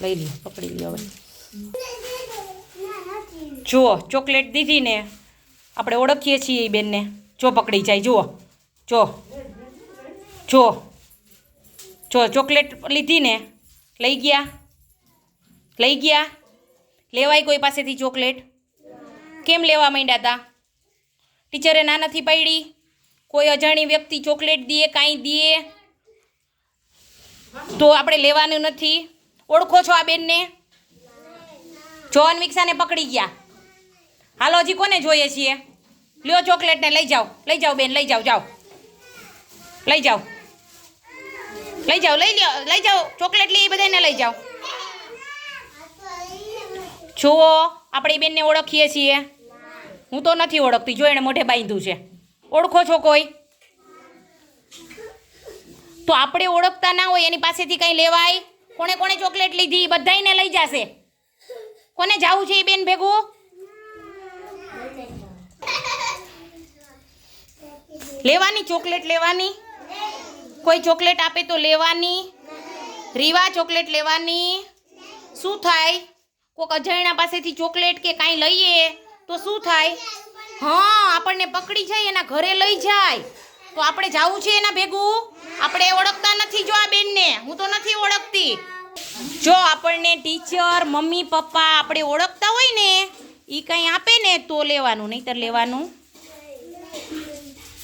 લઈ લ્યો, પકડી લ્યો હવે. જુઓ ચોકલેટ દીધી ને, આપણે ઓળખીએ છીએ એ બેનને. જો પકડી જાય, જુઓ જો જો જો ચોકલેટ લીધી ને, લઈ ગયા. લેવાય કોઈ પાસેથી ચોકલેટ? કેમ લેવા માંડ્યા હતા? ટીચરે ના નથી પાડી? કોઈ અજાણી વ્યક્તિ ચોકલેટ દે, કાંઈ દે તો આપણે લેવાનું નથી. ઓળખો છો આ બેનને? જો અન્વિક્ષાને પકડી ગયા. હાલો હજી કોને જોઈએ છીએ? લ્યો ચોકલેટને લઈ જાઓ બેન, લઈ જાઓ. લઈ જાઓ ચોકલેટ લઈ, બધાને લઈ જાઓ. જુઓ આપણે એ બેનને ઓળખીએ છીએ. હું તો નથી ઓળખતી, જો એણે મોઢે બાંધ્યું છે. ઓળખો છો કોઈ? તો આપણે ઓળખતા ના હોય એની પાસેથી કંઈ લેવાય? કોણે કોણે ચોકલેટ લીધી? બધાયને લઈ જશે. કોને જાવું છે એ બેન ભેગું? લેવાની ચોકલેટ લેવાની? કોઈ ચોકલેટ આપે તો લેવાની? રીવા ચોકલેટ લેવાની? શું થાય? કોઈક અજાણ્યા પાસેથી ચોકલેટ કે કાંઈ લઈએ તો શું થાય? હા, આપણને પકડી જાય, એના ઘરે લઈ જાય તો આપણે જાવું છે એના ભેગું? આપણે ઓળખતા નથી. જો આ બેનને હું તો નથી ઓળખતી. જો આપણને ટીચર, મમ્મી, પપ્પા આપણે ઓળખતા હોય ને, એ કંઈ આપે ને તો લેવાનું, નહીંતર લેવાનું